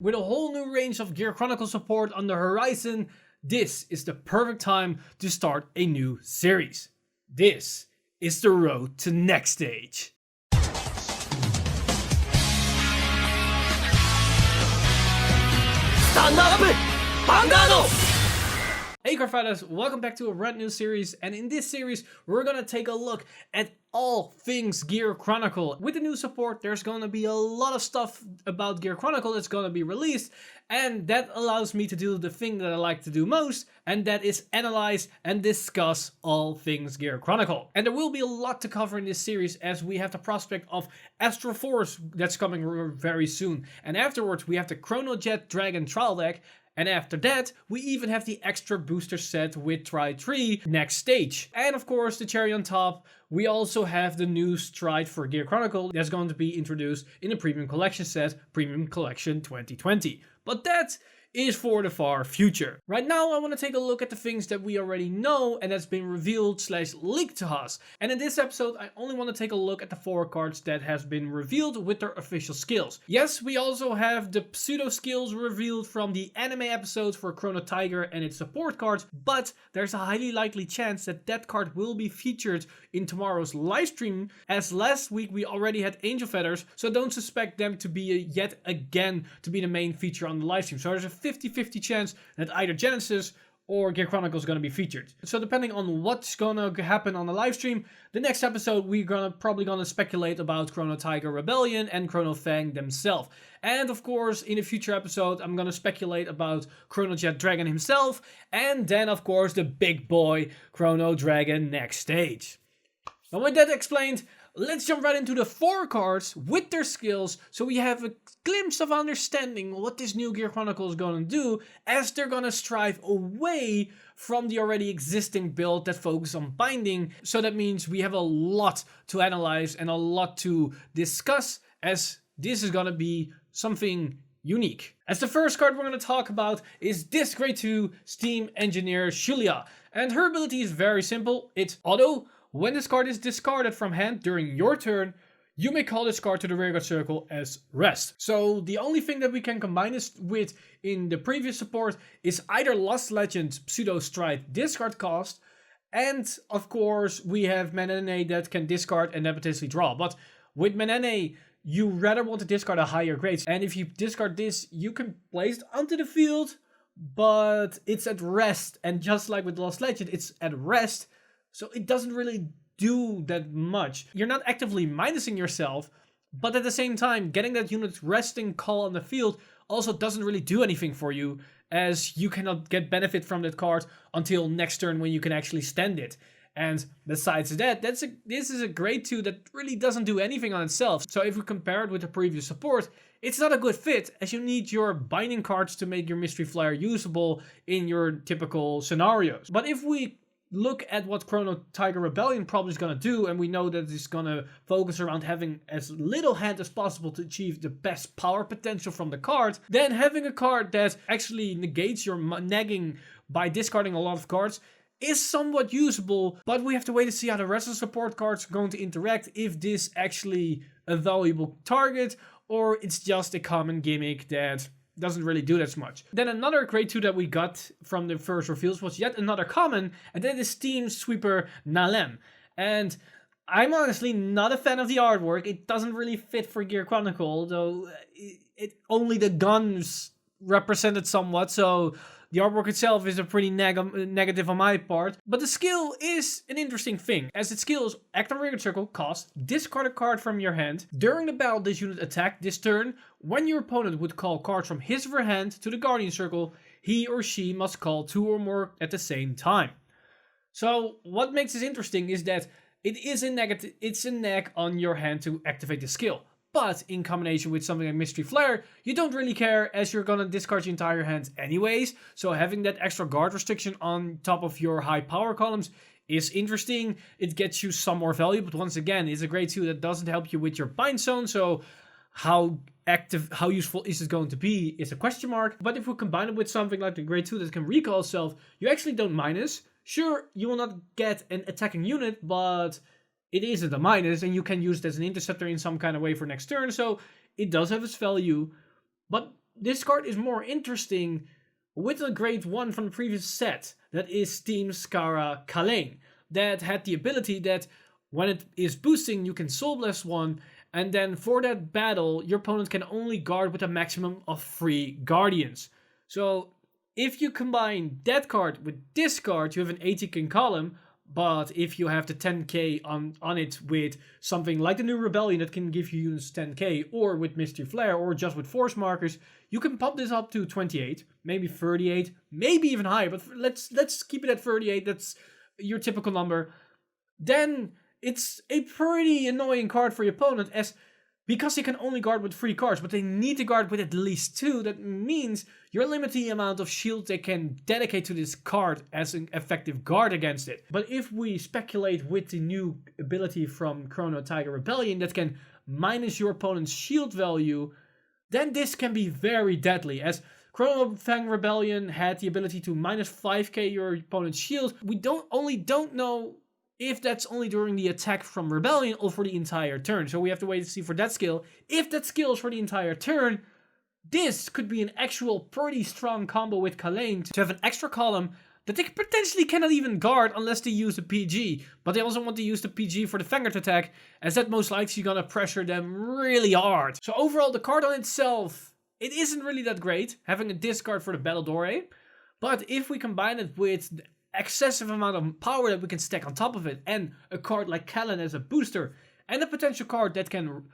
With a whole new range of Gear Chronicle support on the horizon, this is the perfect time to start a new series. This is the road to Nextage. Stand up! Vanguard! Hey Cardfighters, welcome back to a brand new series, and in this series we're gonna take a look at all things Gear Chronicle. With the new support there's gonna be a lot of stuff about Gear Chronicle that's gonna be released, and that allows me to do the thing that I like to do most, and that is analyze and discuss all things Gear Chronicle. And there will be a lot to cover in this series, as we have the prospect of Astro Force that's coming very soon, and afterwards we have the Chrono Dragon trial deck. And after that, we even have the extra booster set with Try 3 Nextage. And of course, the cherry on top, we also have the new stride for Gear Chronicle that's going to be introduced in the Premium Collection set, Premium Collection 2020. But that is for the far future. Right now, I want to take a look at the things that we already know and that's been revealed / leaked to us. And in this episode, I only want to take a look at the 4 cards that has been revealed with their official skills. Yes, we also have the pseudo skills revealed from the anime episodes for Chrono Tiger and its support cards, but there's a highly likely chance that that card will be featured in tomorrow's live stream, as last week we already had Angel Feathers, so don't suspect them to be yet again to be the main feature on the live stream. So there's a 50-50 chance that either Genesis or Gear Chronicle is going to be featured. So depending on what's going to happen on the live stream, the next episode we're probably going to speculate about Chrono Tiger Rebellion and Chrono Fang themselves. And of course, in a future episode, I'm going to speculate about Chrono Dragon himself, and then of course the big boy Chrono Dragon Nextage. Now with that explained, let's jump right into the 4 cards with their skills, so we have a glimpse of understanding what this new Gear Chronicle is going to do, as they're going to strive away from the already existing build that focuses on binding. So that means we have a lot to analyze and a lot to discuss, as this is going to be something unique. As the first card we're going to talk about is this Grade 2 Steam Engineer Shulia, and her ability is very simple. It's auto. When this card is discarded from hand during your turn, you may call this card to the rearguard circle as rest. So the only thing that we can combine this with in the previous support is either Lost Legends Pseudo Stride discard cost, and of course we have Manene that can discard and then potentially draw. But with Manene, you rather want to discard a higher grade, and if you discard this, you can place it onto the field, but it's at rest, and just like with Lost Legend, it's at rest. So it doesn't really do that much. You're not actively minusing yourself, but at the same time, getting that unit resting call on the field also doesn't really do anything for you, as you cannot get benefit from that card until next turn when you can actually stand it. And besides that, this is a grade 2 that really doesn't do anything on itself. So if we compare it with the previous support, it's not a good fit, as you need your binding cards to make your Mystery Flyer usable in your typical scenarios. But if we look at what Chrono Tiger Rebellion probably is going to do, and we know that it's going to focus around having as little hand as possible to achieve the best power potential from the card, then having a card that actually negates your nagging by discarding a lot of cards is somewhat usable, but we have to wait to see how the rest of the support cards are going to interact, if this actually a valuable target, or it's just a common gimmick that doesn't really do that much. Then another grade 2 that we got from the first reveals was yet another common, and that is Steam Sweeper Nael. And I'm honestly not a fan of the artwork. It doesn't really fit for Gear Chronicle, though only the guns represented somewhat, so the artwork itself is a pretty negative on my part. But the skill is an interesting thing, as its skill is act on rearguard circle, cost, discard a card from your hand. During the battle this unit attacked this turn, when your opponent would call cards from his or her hand to the guardian circle, he or she must call 2 or more at the same time. So what makes this interesting is that it's a neg on your hand to activate the skill. But in combination with something like Mystery Flare, you don't really care, as you're gonna discard your entire hand anyways. So having that extra guard restriction on top of your high power columns is interesting. It gets you some more value, but once again, it's a grade 2 that doesn't help you with your bind zone. So how useful is it going to be is a question mark. But if we combine it with something like the grade 2 that can recall itself, you actually don't minus. Sure, you will not get an attacking unit, but it is at a minus, and you can use it as an interceptor in some kind of way for next turn, so it does have its value. But this card is more interesting with a grade 1 from the previous set, that is Team Skara Kalain, that had the ability that when it is boosting you can Soul Blast 1, and then for that battle your opponent can only guard with a maximum of 3 Guardians. So if you combine that card with this card, you have an 80k column, but if you have the 10k on it with something like the new Rebellion that can give you units 10k, or with Mystery Flare, or just with Force Markers, you can pump this up to 28, maybe 38, maybe even higher, but let's keep it at 38, that's your typical number. Then it's a pretty annoying card for your opponent, as because they can only guard with 3 cards, but they need to guard with at least 2. That means you're limiting the amount of shield they can dedicate to this card as an effective guard against it. But if we speculate with the new ability from Chrono Tiger Rebellion that can minus your opponent's shield value, then this can be very deadly, as Chrono Fang Rebellion had the ability to minus 5k your opponent's shield. We don't know if that's only during the attack from Rebellion or for the entire turn. So we have to wait to see for that skill. If that skill is for the entire turn, this could be an actual pretty strong combo with Kalain to have an extra column that they potentially cannot even guard unless they use the PG. But they also want to use the PG for the Vanguard attack, as that most likely gonna pressure them really hard. So overall, the card on itself, it isn't really that great, having a discard for the Battle Dore. But if we combine it with the excessive amount of power that we can stack on top of it, and a card like Kalain as a booster, and a potential card that can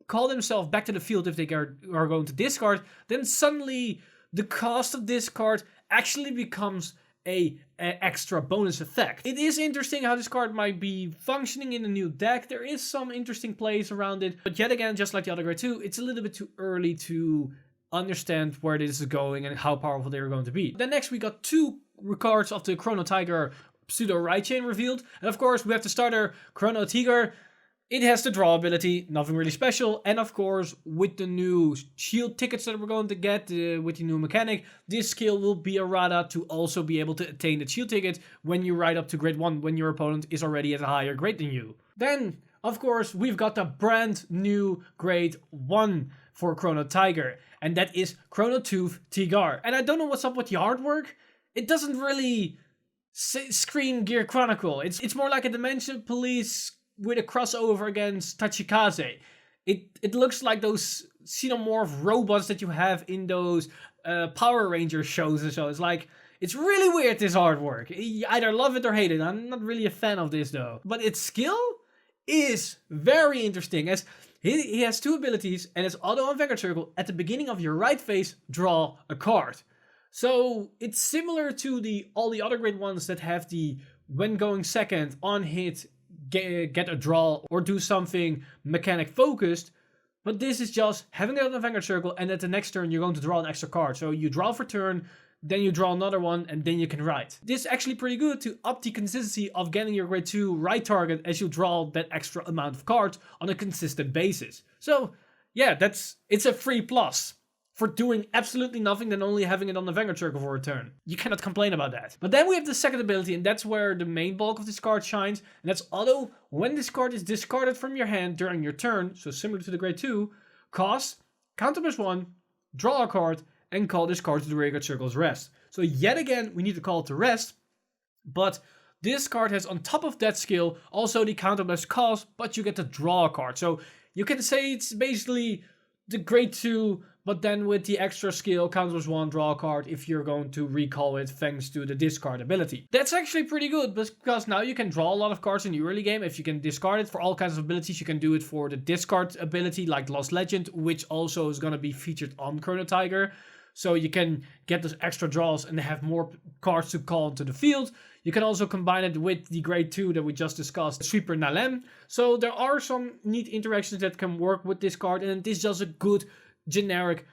call themselves back to the field if they are going to discard, then suddenly the cost of this card actually becomes a extra bonus effect. It is interesting how this card might be functioning in a new deck. There is some interesting plays around it, but yet again, just like the other grade 2, it's a little bit too early to understand where this is going and how powerful they're going to be. Then next we got 2 cards of the Chrono Tiger Pseudo Right Chain revealed, and of course we have the starter Chrono Tiger. It has the draw ability, nothing really special, and of course with the new shield tickets that we're going to get with the new mechanic, this skill will be errata to also be able to attain the shield ticket when you ride up to grade 1 when your opponent is already at a higher grade than you. Then of course we've got the brand new grade 1 for Chrono Tiger, and that is Chrono Tooth Tigar. And I don't know what's up with the artwork. It doesn't really scream Gear Chronicle. It's more like a Dimension Police with a crossover against Tachikaze. It looks like those xenomorph robots that you have in those Power Ranger shows and so. It's really weird, this artwork. You either love it or hate it. I'm not really a fan of this though. But its skill is very interesting, as he has 2 abilities, and it's auto on Vanguard Circle. At the beginning of your right phase, draw a card. So it's similar to all the other grade 1s that have the when going second on hit, get a draw or do something mechanic focused. But this is just having it on the Vanguard Circle, and at the next turn you're going to draw an extra card. So you draw for turn, then you draw another one, and then you can write. This is actually pretty good to up the consistency of getting your grade 2 right target as you draw that extra amount of cards on a consistent basis. So yeah, it's a free plus for doing absolutely nothing than only having it on the Vanguard Circle for a turn. You cannot complain about that. But then we have the second ability, and that's where the main bulk of this card shines, and that's auto when this card is discarded from your hand during your turn, so similar to the grade 2, cost, counter +1, draw a card, and call this card to the Vanguard Circle's rest. So yet again, we need to call it to rest, but this card has on top of that skill also the counterblast cost, but you get to draw a card. So you can say it's basically the grade 2, but then with the extra skill, counter +1, draw a card if you're going to recall it thanks to the discard ability. That's actually pretty good, because now you can draw a lot of cards in the early game. If you can discard it for all kinds of abilities, you can do it for the discard ability like Lost Legend, which also is going to be featured on Chrono Tiger. So you can get those extra draws and have more cards to call into the field. You can also combine it with the grade 2 that we just discussed, Sweeper Nael. So there are some neat interactions that can work with this card, and it is just a good generic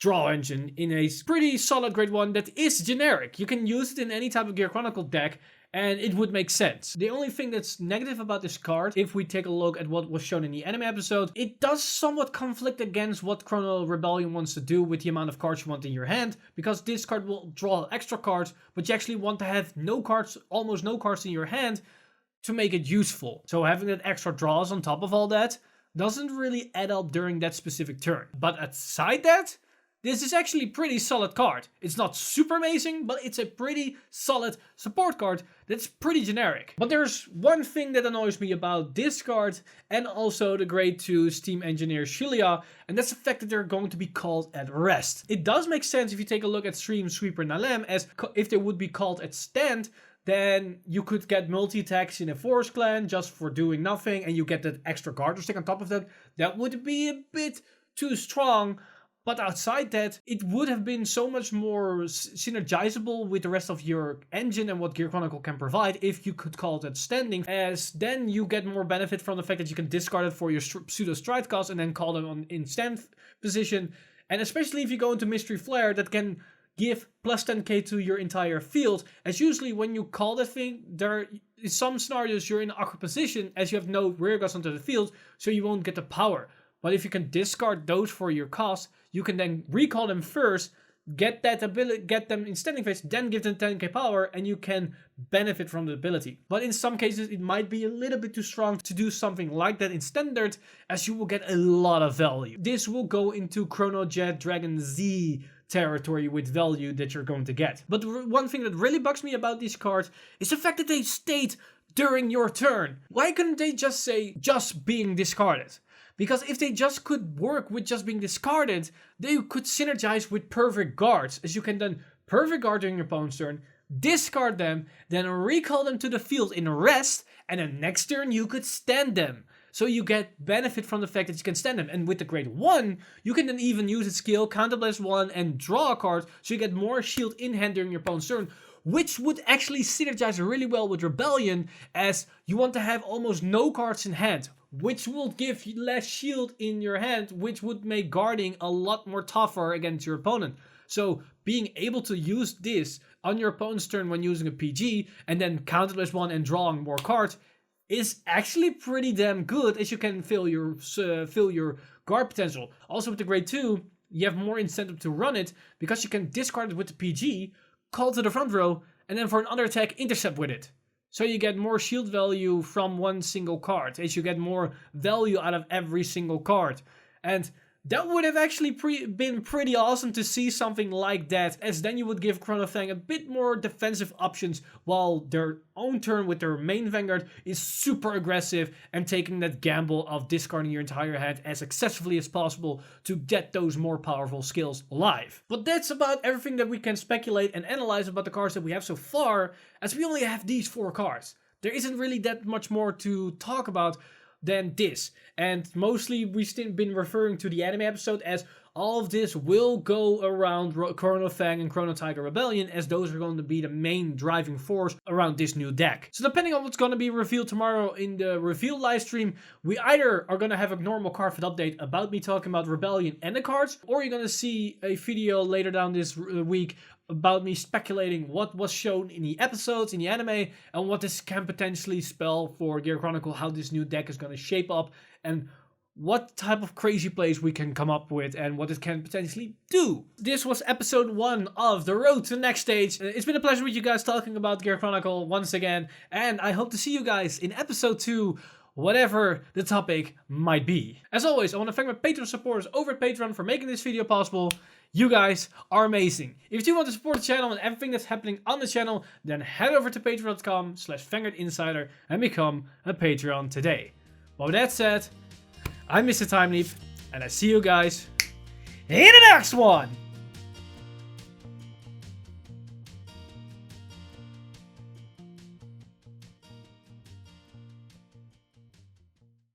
draw engine in a pretty solid grade 1 that is generic. You can use it in any type of Gear Chronicle deck, and it would make sense. The only thing that's negative about this card, if we take a look at what was shown in the anime episode, it does somewhat conflict against what Chrono Rebellion wants to do with the amount of cards you want in your hand, because this card will draw extra cards, but you actually want to have no cards, almost no cards in your hand to make it useful. So having that extra draws on top of all that doesn't really add up during that specific turn. But aside that, this is actually a pretty solid card. It's not super amazing, but it's a pretty solid support card that's pretty generic. But there's one thing that annoys me about this card and also the grade 2 Steam Engineer Shilia, and that's the fact that they're going to be called at rest. It does make sense if you take a look at Stream Sweeper Nael, as if they would be called at stand, then you could get multi-attacks in a Force Clan just for doing nothing, and you get that extra garter stick on top of that. That would be a bit too strong. But outside that, it would have been so much more synergizable with the rest of your engine and what Gear Chronicle can provide if you could call that standing, as then you get more benefit from the fact that you can discard it for your pseudo stride cost and then call them on in stand position. And especially if you go into Mystery Flare, that can give plus 10k to your entire field, as usually when you call that thing, there in some scenarios you're in an awkward position as you have no rear guards onto the field, so you won't get the power. But if you can discard those for your cost, you can then recall them first, get that ability, get them in standing phase, then give them 10k power, and you can benefit from the ability. But in some cases, it might be a little bit too strong to do something like that in standard, as you will get a lot of value. This will go into Chrono Jet Dragon Z territory with value that you're going to get. But one thing that really bugs me about these cards is the fact that they state during your turn. Why couldn't they just say just being discarded? Because if they just could work with just being discarded, they could synergize with perfect guards, as you can then perfect guard during your opponent's turn, discard them, then recall them to the field in rest, and then next turn you could stand them. So you get benefit from the fact that you can stand them. And with the grade 1, you can then even use its skill, Counterblast 1, and draw a card, so you get more shield in hand during your opponent's turn, which would actually synergize really well with Rebellion, as you want to have almost no cards in hand, which will give you less shield in your hand, which would make guarding a lot more tougher against your opponent. So being able to use this on your opponent's turn when using a PG, and then Counterblast 1 and drawing more cards, is actually pretty damn good, as you can fill your guard potential. Also with the grade 2, you have more incentive to run it, because you can discard it with the PG, call to the front row, and then for another attack, intercept with it. So you get more shield value from one single card, as you get more value out of every single card. And that would have actually been pretty awesome to see something like that, as then you would give Chrono Fang a bit more defensive options, while their own turn with their main Vanguard is super aggressive and taking that gamble of discarding your entire hand as successfully as possible to get those more powerful skills live. But that's about everything that we can speculate and analyze about the cards that we have so far, as we only have these 4 cards. There isn't really that much more to talk about than this, and mostly we've still been referring to the anime episode, as all of this will go around Chrono Fang and Chrono Tiger Rebellion, as those are going to be the main driving force around this new deck. So depending on what's going to be revealed tomorrow in the reveal live stream, we either are going to have a normal Cardfight update about me talking about Rebellion and the cards, or you're going to see a video later down this week about me speculating what was shown in the episodes, in the anime, and what this can potentially spell for Gear Chronicle, how this new deck is going to shape up, and what type of crazy plays we can come up with, and what it can potentially do. This was episode 1 of The Road to Nextage. It's been a pleasure with you guys talking about Gear Chronicle once again, and I hope to see you guys in episode 2, whatever the topic might be. As always, I want to thank my Patreon supporters over at Patreon for making this video possible. You guys are amazing. If you do want to support the channel and everything that's happening on the channel, then head over to patreon.com/VanguardInsider and become a Patreon today. But with that said, I'm Mr. Time Leap, and I see you guys in the next one!